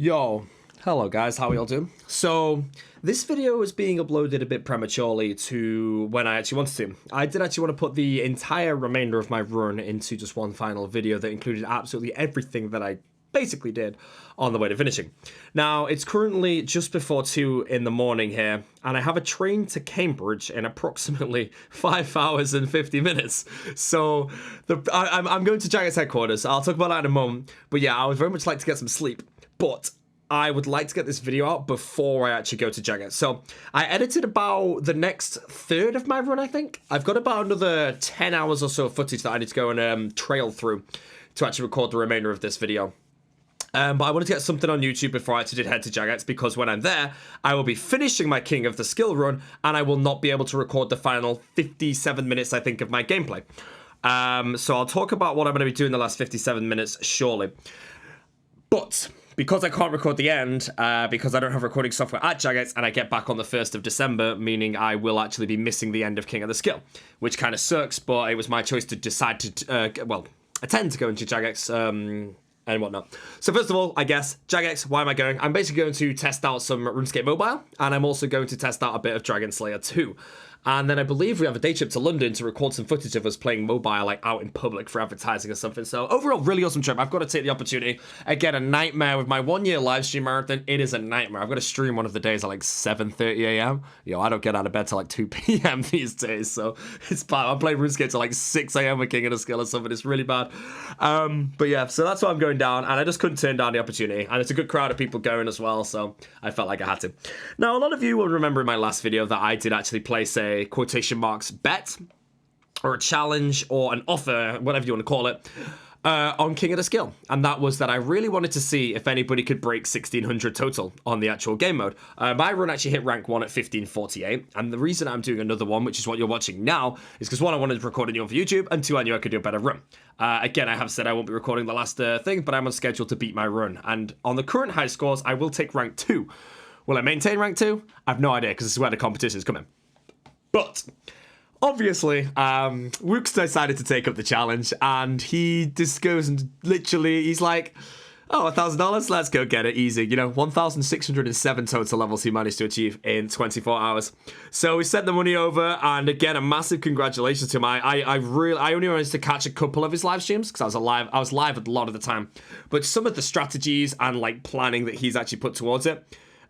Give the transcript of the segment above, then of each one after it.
Yo, hello guys, how are y'all doing? So, this video is being uploaded a bit prematurely to when I actually wanted to. I did actually want to put the entire remainder of my run into just one final video that included absolutely everything that I basically did on the way to finishing. Now, it's currently just before 2 in the morning here, and I have a train to Cambridge in approximately 5 hours and 50 minutes. So, I'm going to Jagged's headquarters. I'll talk about that in a moment. But yeah, I would very much like to get some sleep. But I would like to get this video out before I actually go to Jagged. So I edited about the next third of my run, I think. I've got about another 10 hours or so of footage that I need to go and trail through to actually record the remainder of this video. But I wanted to get something on YouTube before I actually did head to Jagged, because when I'm there, I will be finishing my King of the Skill run, and I will not be able to record the final 57 minutes, I think, of my gameplay. So I'll talk about what I'm going to be doing the last 57 minutes shortly. But because I can't record the end, because I don't have recording software at Jagged, and I get back on the 1st of December, meaning I will actually be missing the end of King of the Skill, which kind of sucks, but it was my choice to decide to, attend to go into Jagex, and whatnot. So first of all, I guess, Jagex, why am I going? I'm basically going to test out some RuneScape Mobile, and I'm also going to test out a bit of Dragon Slayer 2. And then I believe we have a day trip to London to record some footage of us playing mobile, like, out in public for advertising or something. So overall, really awesome trip. I've got to take the opportunity. Again, a nightmare with my 1-year live stream marathon. It is a nightmare. I've got to stream one of the days at like 7:30 a.m. Yo, I don't get out of bed till like 2 p.m. these days, so it's bad. I'm playing RuneScape till like 6 a.m. with King of the Skill or something. It's really bad. But yeah, so that's why I'm going down, and I just couldn't turn down the opportunity. And it's a good crowd of people going as well, so I felt like I had to. Now, a lot of you will remember in my last video that I did actually place a quotation marks bet or a challenge or an offer, whatever you want to call it, on King of the Skill. And that was that I really wanted to see if anybody could break 1600 total on the actual game mode. My run actually hit rank 1 at 1548, and the reason I'm doing another one, which is what you're watching now, is because 1, I wanted to record a new one for YouTube, and 2, I knew I could do a better run. Again, I have said I won't be recording the last thing, but I'm on schedule to beat my run, and on the current high scores, I will take rank 2. Will I maintain rank 2? I have no idea, because this is where the competition is coming. But obviously, Wooks decided to take up the challenge, and he just goes and literally, he's like, oh, $1,000, let's go get it, easy. You know, 1,607 total levels he managed to achieve in 24 hours. So we sent the money over, and again, a massive congratulations to him. I only managed to catch a couple of his live streams, because I was live a lot of the time. But some of the strategies and, like, planning that he's actually put towards it,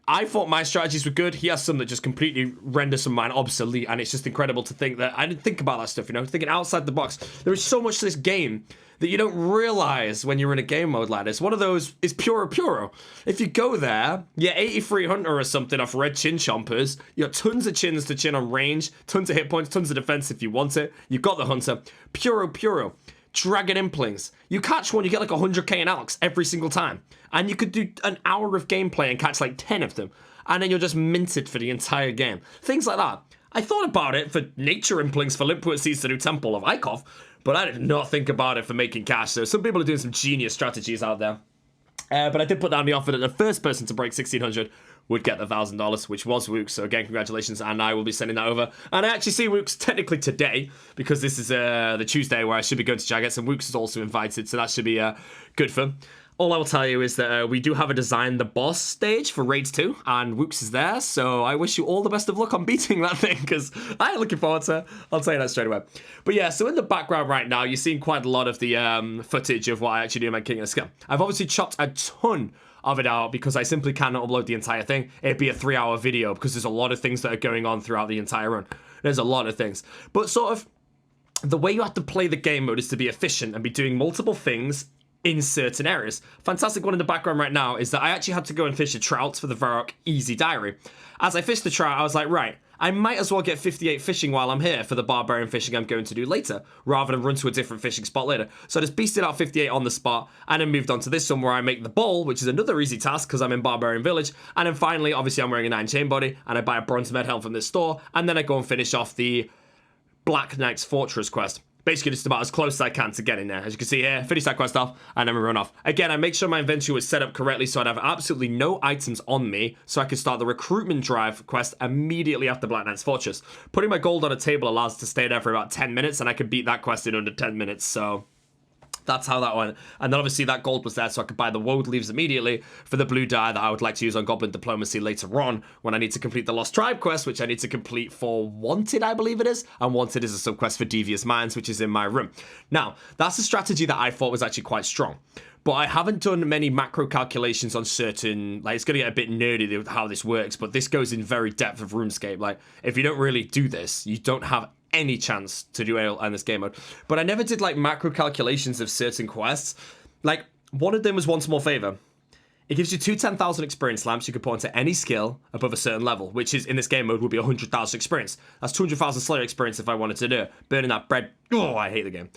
I thought my strategies were good. He has some that just completely render some of mine obsolete, and it's just incredible to think that I didn't think about that stuff, you know, thinking outside the box. There is so much to this game that you don't realize when you're in a game mode like this. One of those is Puro. If you go there, you're 83 Hunter or something off red chin chompers. You got tons of chins to chin on range, tons of hit points, tons of defense if you want it. You've got the Hunter. Puro. Dragon Implings. You catch one, you get like 100k in Alex every single time. And you could do an hour of gameplay and catch like 10 of them. And then you're just minted for the entire game. Things like that. I thought about it for Nature Implings for Limpwood Seeds to do Temple of Ikov, but I did not think about it for making cash. So some people are doing some genius strategies out there. But I did put down the offer that the first person to break 1600 would get the $1,000, which was Wooks. So again, congratulations, and I will be sending that over. And I actually see Wooks technically today, because this is the Tuesday where I should be going to Jagged, and Wooks is also invited, so that should be good fun. All I will tell you is that we do have a Design the Boss stage for Raids 2, and Wooks is there, so I wish you all the best of luck on beating that thing, because I'm looking forward to it. I'll tell you that straight away. But yeah, so in the background right now, you're seeing quite a lot of the footage of what I actually do in my King of the Skill. I've obviously chopped a ton of it out because I simply cannot upload the entire thing. It'd be a 3-hour video because there's a lot of things that are going on throughout the entire run. There's a lot of things. But sort of the way you have to play the game mode is to be efficient and be doing multiple things in certain areas. Fantastic one in the background right now is that I actually had to go and fish a trout for the Varrock Easy Diary. As I fished the trout, I was like, right, I might as well get 58 fishing while I'm here for the barbarian fishing I'm going to do later, rather than run to a different fishing spot later. So I just beasted out 58 on the spot, and then moved on to this one where I make the bowl, which is another easy task because I'm in Barbarian Village. And then finally, obviously I'm wearing a 9 chain body, and I buy a bronze med helm from this store, and then I go and finish off the Black Knight's Fortress quest. Basically just about as close as I can to getting there. As you can see here, finish that quest off, and then we run off. Again, I make sure my inventory was set up correctly so I'd have absolutely no items on me, so I could start the recruitment drive quest immediately after Black Knight's Fortress. Putting my gold on a table allows us to stay there for about 10 minutes, and I could beat that quest in under 10 minutes, so That's how that went. And then obviously that gold was there so I could buy the woad leaves immediately for the blue dye that I would like to use on Goblin Diplomacy later on when I need to complete the Lost Tribe quest, which I need to complete for Wanted, I believe it is. And Wanted is a subquest for Devious Minds, which is in my room. Now, that's a strategy that I thought was actually quite strong. But I haven't done many macro calculations on certain, like, it's going to get a bit nerdy with how this works, but this goes in very depth of RuneScape. Like, if you don't really do this, you don't have any chance to do AOL in this game mode. But I never did like macro calculations of certain quests. Like, one of them was One Small Favor. It gives you 2 10,000 experience lamps you can put into any skill above a certain level, which is in this game mode would be 100,000 experience. That's 200,000 Slayer experience if I wanted to do it. Burning that bread. Oh, I hate the game.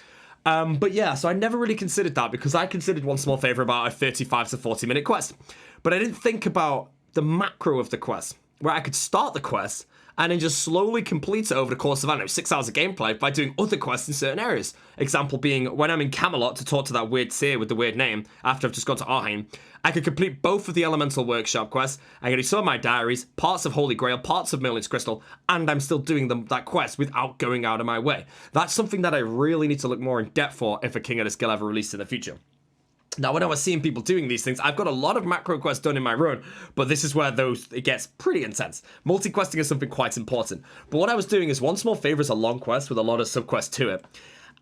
But yeah, so I never really considered that because I considered One Small Favor about a 35 to 40 minute quest. But I didn't think about the macro of the quest, where I could start the quest and then just slowly complete it over the course of, I don't know, 6 hours of gameplay by doing other quests in certain areas. Example being, when I'm in Camelot to talk to that weird seer with the weird name, after I've just gone to Arheim, I could complete both of the Elemental Workshop quests, I can do some of my diaries, parts of Holy Grail, parts of Merlin's Crystal, and I'm still doing that quest without going out of my way. That's something that I really need to look more in depth for if a King of the Skill ever released in the future. Now, when I was seeing people doing these things, I've got a lot of macro quests done in my run, but this is where it gets pretty intense. Multi-questing is something quite important. But what I was doing is One Small Favor is a long quest with a lot of sub-quests to it.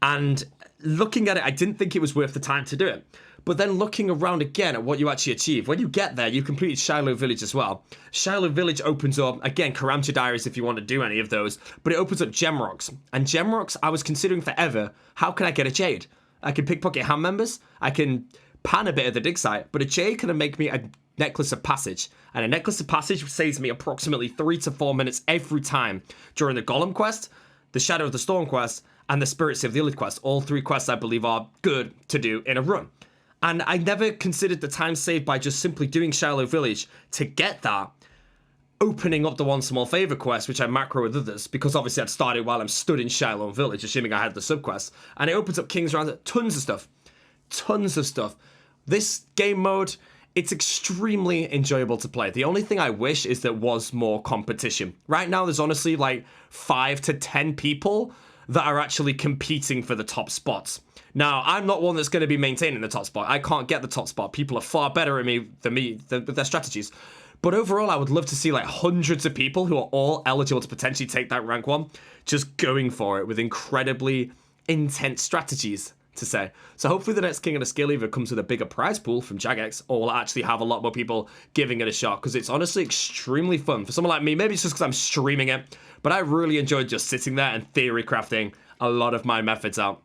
And looking at it, I didn't think it was worth the time to do it. But then looking around again at what you actually achieve, when you get there, you completed Shiloh Village as well. Shiloh Village opens up, again, Karamcha Diaries if you want to do any of those, but it opens up gem rocks. And gem rocks, I was considering forever, how can I get a jade? I can pickpocket hand members, I can pan a bit of the dig site, but a jade can make me a Necklace of Passage. And a Necklace of Passage saves me approximately 3 to 4 minutes every time during the Golem quest, the Shadow of the Storm quest, and the Spirits of the Illid quest. All 3 quests I believe are good to do in a run. And I never considered the time saved by just simply doing Shiloh Village to get that, opening up the One Small Favor quest, which I macro with others, because obviously I'd started while I'm stood in Shiloh Village, assuming I had the subquest, and it opens up King's Round, tons of stuff. Tons of stuff. This game mode, it's extremely enjoyable to play. The only thing I wish is there was more competition. Right now, there's honestly like 5 to 10 people that are actually competing for the top spots. Now, I'm not one that's going to be maintaining the top spot. I can't get the top spot. People are far better at me than with their strategies. But overall, I would love to see like hundreds of people who are all eligible to potentially take that rank 1, just going for it with incredibly intense strategies to say. So hopefully the next King of the Skill either comes with a bigger prize pool from Jagex, or will actually have a lot more people giving it a shot, because it's honestly extremely fun. For someone like me, maybe it's just because I'm streaming it, but I really enjoyed just sitting there and theory crafting a lot of my methods out.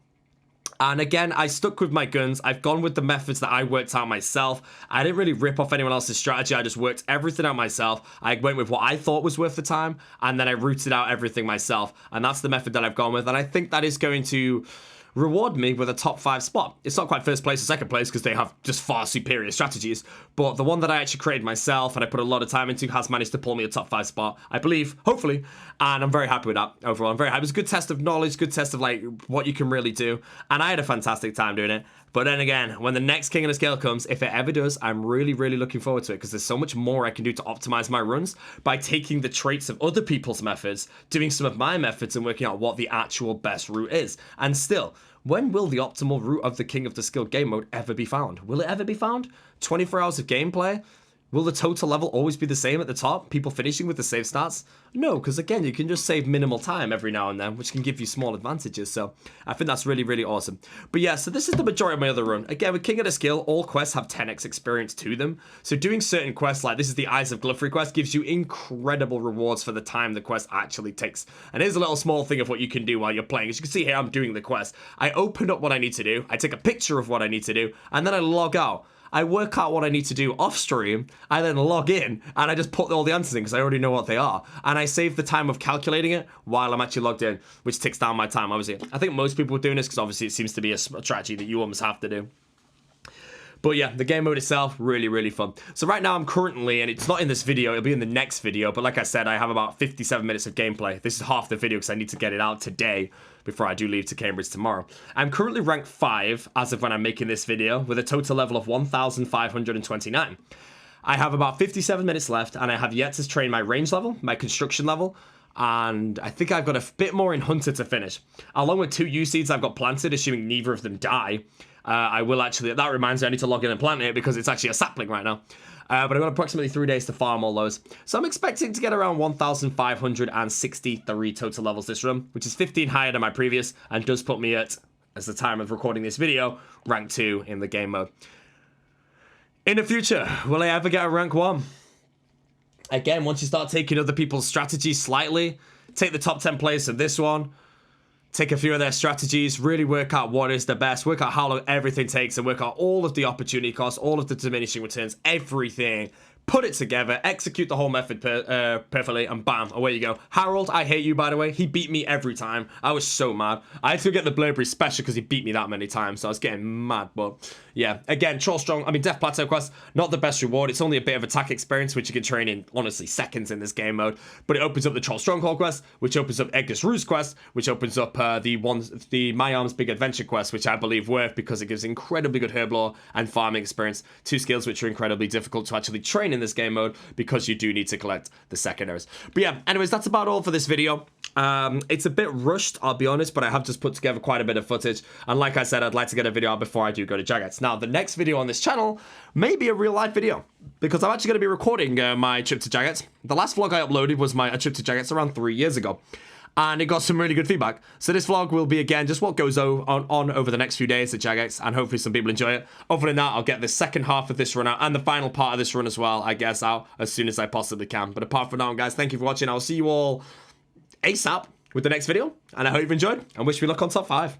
And again, I stuck with my guns. I've gone with the methods that I worked out myself. I didn't really rip off anyone else's strategy. I just worked everything out myself. I went with what I thought was worth the time, and then I rooted out everything myself. And that's the method that I've gone with. And I think that is going to reward me with a top 5 spot. It's not quite first place or second place because they have just far superior strategies, but the one that I actually created myself and I put a lot of time into has managed to pull me a top 5 spot, I believe, hopefully, and I'm very happy with that overall. I'm very happy. It was a good test of knowledge, good test of like what you can really do, and I had a fantastic time doing it. But then again, when the next King of the Scale comes, if it ever does, I'm really, really looking forward to it, because there's so much more I can do to optimize my runs by taking the traits of other people's methods, doing some of my methods, and working out what the actual best route is. And still, when will the optimal route of the King of the Skill game mode ever be found? Will it ever be found? 24 hours of gameplay? Will the total level always be the same at the top? People finishing with the save stats? No, because again, you can just save minimal time every now and then, which can give you small advantages. So I think that's really, really awesome. But yeah, so this is the majority of my other run. Again, with King of the Skill, all quests have 10x experience to them. So doing certain quests, like this is the Eyes of Glufry quest, gives you incredible rewards for the time the quest actually takes. And here's a little small thing of what you can do while you're playing. As you can see here, I'm doing the quest. I open up what I need to do. I take a picture of what I need to do, and then I log out. I work out what I need to do off stream, I then log in, and I just put all the answers in because I already know what they are. And I save the time of calculating it while I'm actually logged in, which takes down my time, obviously. I think most people are doing this because obviously it seems to be a strategy that you almost have to do. But yeah, the game mode itself, really, really fun. So right now I'm currently, and it's not in this video, it'll be in the next video, but like I said, I have about 57 minutes of gameplay. This is half the video because I need to get it out today before I do leave to Cambridge tomorrow. I'm currently ranked 5 as of when I'm making this video, with a total level of 1,529. I have about 57 minutes left, and I have yet to train my range level, my construction level, and I think I've got a bit more in Hunter to finish. Along with 2 U seeds I've got planted, assuming neither of them die. I will actually, that reminds me, I need to log in and plant it because it's actually a sapling right now. But I've got approximately 3 days to farm all those. So I'm expecting to get around 1,563 total levels this run, which is 15 higher than my previous, and does put me at, as the time of recording this video, rank 2 in the game mode. In the future, will I ever get a rank 1? Again, once you start taking other people's strategies slightly, take the top 10 players of this one, take a few of their strategies, really work out what is the best, work out how long everything takes, and work out all of the opportunity costs, all of the diminishing returns, everything. Put it together, execute the whole method perfectly, and bam, away you go. Harold, I hate you, by the way. He beat me every time. I was so mad. I had to get the Blurberry special because he beat me that many times, so I was getting mad. But yeah, again, Troll Strong, I mean, Death Plateau quest, not the best reward. It's only a bit of attack experience, which you can train in, honestly, seconds in this game mode. But it opens up the Troll Stronghold quest, which opens up Edgar's Ruse quest, which opens up the My Arm's Big Adventure quest, which I believe worth because it gives incredibly good herb lore and farming experience. 2 skills which are incredibly difficult to actually train in this game mode because you do need to collect the secondaries. But yeah, anyways, that's about all for this video. It's a bit rushed, I'll be honest, but I have just put together quite a bit of footage. And like I said, I'd like to get a video out before I do go to Jagex. Now, the next video on this channel may be a real life video because I'm actually going to be recording my trip to Jagex. The last vlog I uploaded was my trip to Jagex around 3 years ago. And it got some really good feedback. So this vlog will be, again, just what goes on over the next few days at Jagex, and hopefully some people enjoy it. Other than that, I'll get the second half of this run out, and the final part of this run as well, I guess, out as soon as I possibly can. But apart from that, guys, thank you for watching. I'll see you all ASAP with the next video, and I hope you've enjoyed, and wish me luck on top 5.